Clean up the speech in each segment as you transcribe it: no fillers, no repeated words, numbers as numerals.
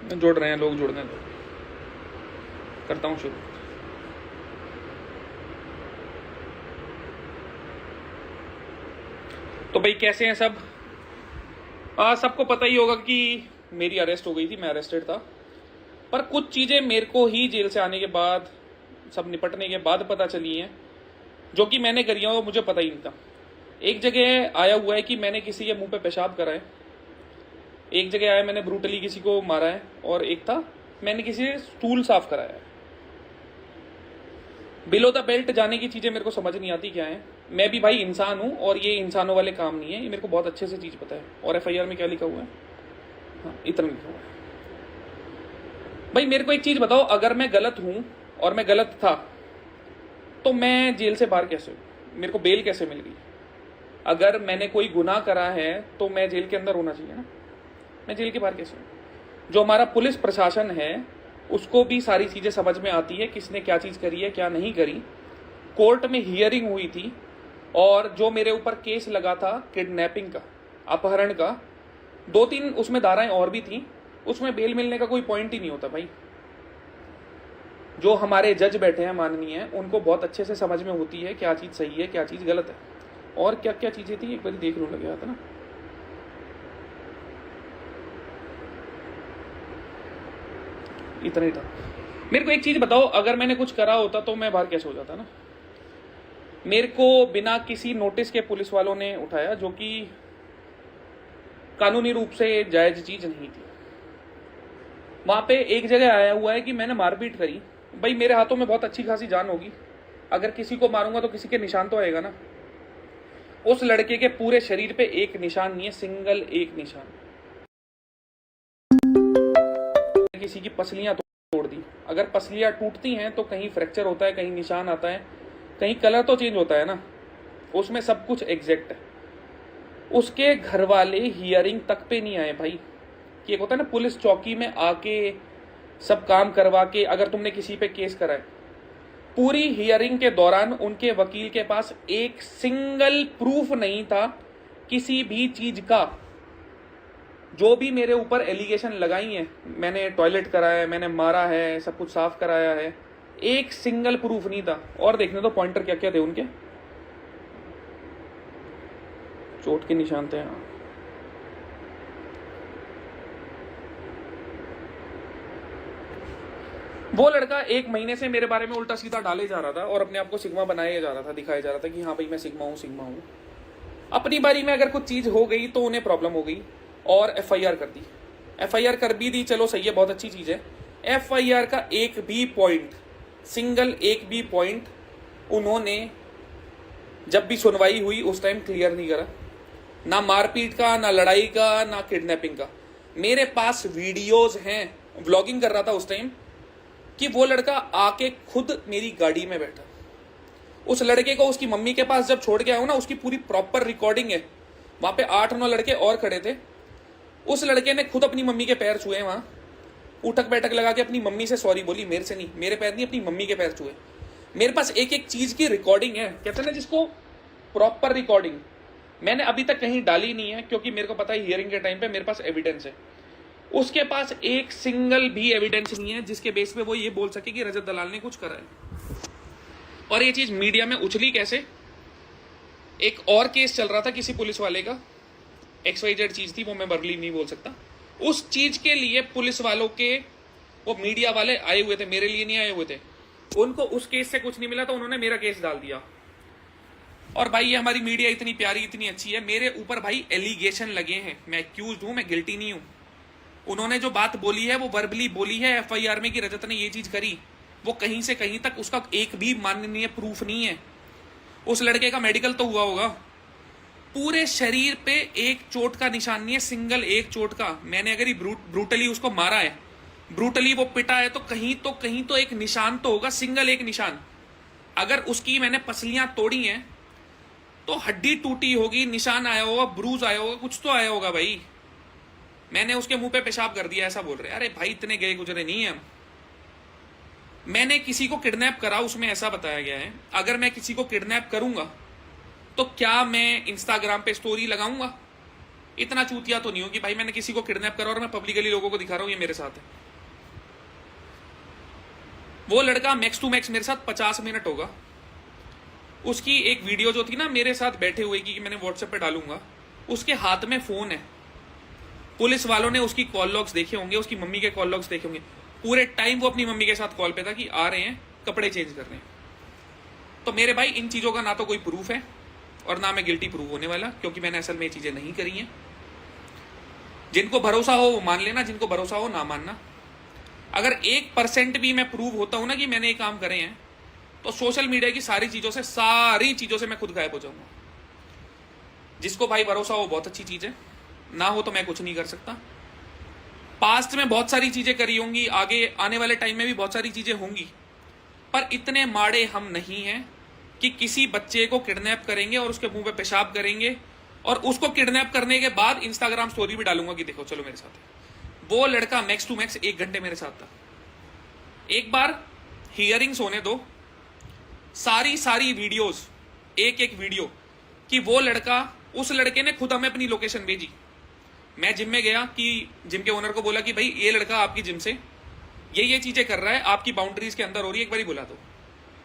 जुड़ रहे हैं लोग, जुड़ने दो, करता हूँ शुरू। तो भाई कैसे हैं सब? सबको पता ही होगा कि मेरी अरेस्ट हो गई थी, मैं अरेस्टेड था। पर कुछ चीज़ें मेरे को ही जेल से आने के बाद, सब निपटने के बाद पता चली हैं, जो कि मैंने करी हैं वो मुझे पता ही नहीं था। एक जगह आया हुआ है कि मैंने किसी के मुंह पे पेशाब करा है, एक जगह आया मैंने ब्रूटली किसी को मारा है, और एक था मैंने किसी से स्टूल साफ कराया है। बिलो द बेल्ट जाने की चीज़ें मेरे को समझ नहीं आती क्या है। मैं भी भाई इंसान हूं, और ये इंसानों वाले काम नहीं है, ये मेरे को बहुत अच्छे से चीज़ पता है। और एफआईआर में क्या लिखा हुआ है? हाँ, इतना लिखा हुआ है। भाई मेरे को एक चीज़ बताओ, अगर मैं गलत हूं और मैं गलत था, तो मैं जेल से बाहर कैसे हूँ? मेरे को बेल कैसे मिल गई? अगर मैंने कोई गुनाह करा है तो मैं जेल के अंदर होना चाहिए ना, मैं जेल के बाहर कैसे हूँ? जो हमारा पुलिस प्रशासन है उसको भी सारी चीज़ें समझ में आती है, किसने क्या चीज़ करी है क्या नहीं करी। कोर्ट में हियरिंग हुई थी, और जो मेरे ऊपर केस लगा था किडनैपिंग का, अपहरण का, 2-3 उसमें धाराएं और भी थी, उसमें बेल मिलने का कोई पॉइंट ही नहीं होता भाई। जो हमारे जज बैठे हैं माननीय, उनको बहुत अच्छे से समझ में होती है क्या चीज़ सही है क्या चीज़ गलत है, और क्या क्या चीज़ें थी एक बार देख लूँ, लग गया था ना। इतना ही था। मेरे को एक चीज़ बताओ, अगर मैंने कुछ करा होता तो मैं बाहर कैसे हो जाता ना? मेरे को बिना किसी नोटिस के पुलिस वालों ने उठाया, जो कि कानूनी रूप से जायज चीज नहीं थी। वहां पे एक जगह आया हुआ है कि मैंने मारपीट करी। भाई मेरे हाथों में बहुत अच्छी खासी जान होगी, अगर किसी को मारूंगा तो किसी के निशान तो आएगा ना। उस लड़के के पूरे शरीर पे एक निशान नहीं है, सिंगल एक निशान। किसी की पसलियां तोड़ दी। अगर पसलियां टूटती हैं तो कहीं फ्रैक्चर होता है, कहीं निशान आता है, कहीं कलर तो चेंज होता है ना। उसमें सब कुछ एग्जैक्ट है। उसके घर वाले हियरिंग तक पे नहीं आए भाई। कि एक होता है ना पुलिस चौकी में आके सब काम करवा के, अगर तुमने किसी पे केस करा है, पूरी हियरिंग के दौरान उनके वकील के पास एक सिंगल प्रूफ नहीं था किसी भी चीज का। जो भी मेरे ऊपर एलिगेशन लगाई है, मैंने टॉयलेट कराया है, मैंने मारा है, सब कुछ साफ कराया है, एक सिंगल प्रूफ नहीं था। और देखने तो पॉइंटर क्या क्या थे उनके, चोट के निशान थे। हाँ, वो लड़का 1 महीने से मेरे बारे में उल्टा सीधा डाले जा रहा था, और अपने आप को सिग्मा बनाया जा रहा था, दिखाया जा रहा था कि हाँ भाई मैं सिग्मा हूँ सिग्मा हूँ। अपनी बारी में अगर कुछ चीज हो गई तो उन्हें प्रॉब्लम हो गई, और एफआईआर कर दी। एफआईआर कर भी दी, चलो सही है, बहुत अच्छी चीज है। एफआईआर का एक भी पॉइंट, सिंगल एक भी पॉइंट उन्होंने जब भी सुनवाई हुई उस टाइम क्लियर नहीं करा। ना मारपीट का, ना लड़ाई का, ना किडनैपिंग का। मेरे पास वीडियोज हैं, व्लॉगिंग कर रहा था उस टाइम, कि वो लड़का आके खुद मेरी गाड़ी में बैठा। उस लड़के को उसकी मम्मी के पास जब छोड़ के आया ना, उसकी पूरी प्रॉपर रिकॉर्डिंग है। वहां पे 8-9 लड़के और खड़े थे। उस लड़के ने खुद अपनी मम्मी के पैर छुए, वहां उठक बैठक लगा के अपनी मम्मी से सॉरी बोली, मेरे से नहीं, मेरे पैर नहीं, अपनी मम्मी के पैर छुए। मेरे पास एक एक चीज की रिकॉर्डिंग है, कहते हैं ना जिसको प्रॉपर रिकॉर्डिंग। मैंने अभी तक कहीं डाली नहीं है, क्योंकि मेरे को पता है हियरिंग के टाइम पे मेरे पास एविडेंस है। उसके पास एक सिंगल भी एविडेंस नहीं है जिसके बेस पे वो ये बोल सके कि रजत दलाल ने कुछ करा है। और ये चीज मीडिया में उछली कैसे? एक और केस चल रहा था किसी पुलिस वाले का, XYZ चीज थी, वो मैं बर्ली नहीं बोल सकता। उस चीज के लिए पुलिस वालों के वो मीडिया वाले आए हुए थे, मेरे लिए नहीं आए हुए थे। उनको उस केस से कुछ नहीं मिला तो उन्होंने मेरा केस डाल दिया। और भाई ये हमारी मीडिया इतनी प्यारी इतनी अच्छी है, मेरे ऊपर भाई एलिगेशन लगे हैं, मैं एक्यूज हूं, मैं गिल्टी नहीं हूं। उन्होंने जो बात बोली है वो वर्बली बोली है एफआईआर में कि रजत ने ये चीज करी, वो कहीं से कहीं तक उसका एक भी माननीय प्रूफ नहीं है। उस लड़के का मेडिकल तो हुआ होगा, पूरे शरीर पे एक चोट का निशान नहीं है, सिंगल एक चोट का। मैंने अगर ब्रूटली उसको मारा है, ब्रूटली वो पिटा है, तो कहीं तो एक निशान तो होगा, सिंगल एक निशान। अगर उसकी मैंने पसलियां तोड़ी हैं तो हड्डी टूटी होगी, निशान आया होगा, ब्रूज आया होगा, कुछ तो आया होगा भाई। मैंने उसके मुंह पे पेशाब कर दिया ऐसा बोल रहे? अरे भाई इतने गए गुजरे नहीं है। मैंने किसी को किडनैप करा, उसमें ऐसा बताया गया है, अगर मैं किसी को किडनैप करूंगा तो क्या मैं इंस्टाग्राम पे स्टोरी लगाऊंगा? इतना चूतिया तो नहीं हो कि भाई मैंने किसी को किडनैप करा और मैं पब्लिकली लोगों को दिखा रहा हूं ये मेरे साथ है। वो लड़का मैक्स टू मैक्स मेरे साथ 50 मिनट होगा। उसकी एक वीडियो जो थी ना मेरे साथ बैठे हुए की, मैंने व्हाट्सएप पे डालूंगा, उसके हाथ में फोन है। पुलिस वालों ने उसकी कॉल लॉग्स देखे होंगे, उसकी मम्मी के कॉल लॉग्स देखे होंगे। पूरे टाइम वो अपनी मम्मी के साथ कॉल पे था कि आ रहे हैं, कपड़े चेंज कर रहे हैं। तो मेरे भाई इन चीजों का ना तो कोई प्रूफ है और ना मैं गिल्टी प्रूव होने वाला, क्योंकि मैंने असल में ये चीजें नहीं करी हैं। जिनको भरोसा हो वो मान लेना, जिनको भरोसा हो ना मानना। अगर 1% भी मैं प्रूव होता हूं ना कि मैंने ये काम करे हैं, तो सोशल मीडिया की सारी चीजों से मैं खुद गायब हो जाऊंगा। जिसको भाई भरोसा हो बहुत अच्छी चीज है, ना हो तो मैं कुछ नहीं कर सकता। पास्ट में बहुत सारी चीजें करी होंगी, आगे आने वाले टाइम में भी बहुत सारी चीजें होंगी, पर इतने माड़े हम नहीं हैं कि किसी बच्चे को किडनैप करेंगे और उसके मुंह पे पेशाब करेंगे और उसको किडनैप करने के बाद इंस्टाग्राम स्टोरी भी डालूंगा कि देखो चलो मेरे साथ है। वो लड़का मैक्स टू मैक्स 1 घंटे मेरे साथ था। एक बार हियरिंग्स होने दो, सारी वीडियोस, एक वीडियो कि वो लड़का, उस लड़के ने खुद हमें अपनी लोकेशन भेजी। मैं जिम में गया कि जिम के ओनर को बोला कि भाई ये लड़का आपकी जिम से ये चीजें कर रहा है, आपकी बाउंड्रीज के अंदर हो रही है, एक बार बुला दो।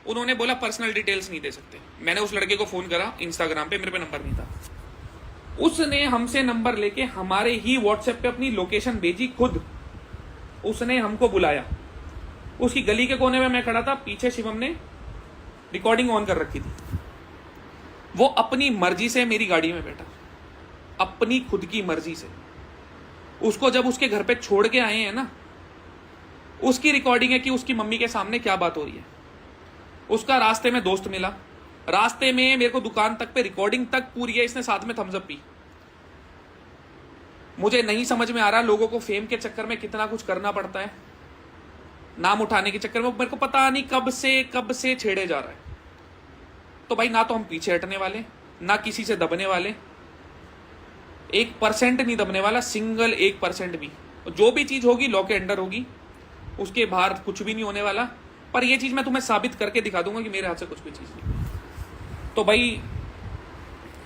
उन्होंने बोला पर्सनल डिटेल्स नहीं दे सकते। मैंने उस लड़के को फोन करा इंस्टाग्राम पे, मेरे पे नंबर नहीं था। उसने हमसे नंबर लेके हमारे ही व्हाट्सएप पे अपनी लोकेशन भेजी खुद। उसने हमको बुलाया, उसकी गली के कोने में मैं खड़ा था, पीछे शिवम ने रिकॉर्डिंग ऑन कर रखी थी। वो अपनी मर्जी से मेरी गाड़ी में बैठा, अपनी खुद की मर्जी से। उसको जब उसके घर पे छोड़ के आए हैं ना, उसकी रिकॉर्डिंग है कि उसकी मम्मी के सामने क्या बात हो रही है। उसका रास्ते में दोस्त मिला, रास्ते में मेरे को दुकान तक पे रिकॉर्डिंग तक पूरी है, इसने साथ में थम्स अप पी। मुझे नहीं समझ में आ रहा लोगों को फेम के चक्कर में कितना कुछ करना पड़ता है, नाम उठाने के चक्कर में। मेरे को पता नहीं कब से छेड़े जा रहा है। तो भाई ना तो हम पीछे हटने वाले, ना किसी से दबने वाले। 1% नहीं दबने वाला, सिंगल 1% भी। जो भी चीज होगी लॉ के अंडर होगी, उसके बाहर कुछ भी नहीं होने वाला। पर यह चीज मैं तुम्हें साबित करके दिखा दूंगा कि मेरे हाथ से कुछ भी चीज नहीं। तो भाई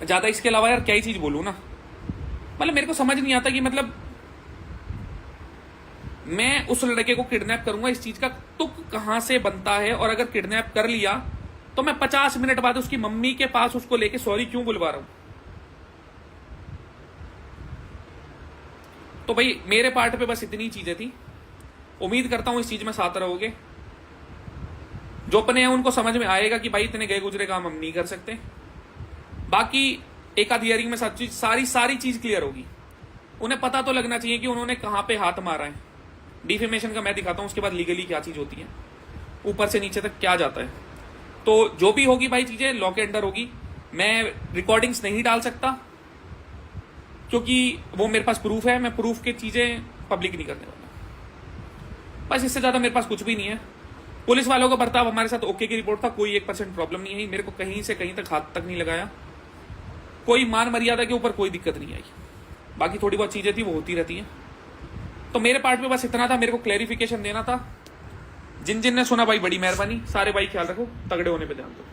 ज्यादा इसके अलावा यार क्या ही चीज बोलूं ना, मतलब मेरे को समझ नहीं आता कि मतलब मैं उस लड़के को किडनैप करूंगा, इस चीज का तुक कहां से बनता है। और अगर किडनैप कर लिया तो मैं 50 मिनट बाद उसकी मम्मी के पास उसको लेके सॉरी क्यों बुलवा रहा हूं। तो भाई मेरे पार्ट पे बस इतनी चीजें थी। उम्मीद करता हूं इस चीज में साथ रहोगे। जो अपने हैं उनको समझ में आएगा कि भाई इतने गए गुजरे काम हम नहीं कर सकते। बाकी एक आध हियरिंग में सारी चीज क्लियर होगी। उन्हें पता तो लगना चाहिए कि उन्होंने कहां पे हाथ मारा है। डिफेमेशन का मैं दिखाता हूं, उसके बाद लीगली क्या चीज होती है, ऊपर से नीचे तक क्या जाता है। तो जो भी होगी भाई चीजें लॉ के अंडर होगी। मैं रिकॉर्डिंग्स नहीं डाल सकता क्योंकि वो मेरे पास प्रूफ है। मैं प्रूफ की चीजें पब्लिक नहीं करने वाला। बस इससे ज्यादा मेरे पास कुछ भी नहीं है। पुलिस वालों का बर्ताव हमारे साथ ओके की रिपोर्ट था, कोई 1% प्रॉब्लम नहीं है। मेरे को कहीं से कहीं तक हाथ तक नहीं लगाया, कोई मान मर्यादा के ऊपर कोई दिक्कत नहीं आई। बाकी थोड़ी बहुत चीजें थी वो होती रहती हैं। तो मेरे पार्ट में बस इतना था, मेरे को क्लैरिफिकेशन देना था। जिन जिन ने सुना भाई बड़ी मेहरबानी। सारे भाई ख्याल रखो, तगड़े होने पे ध्यान दो।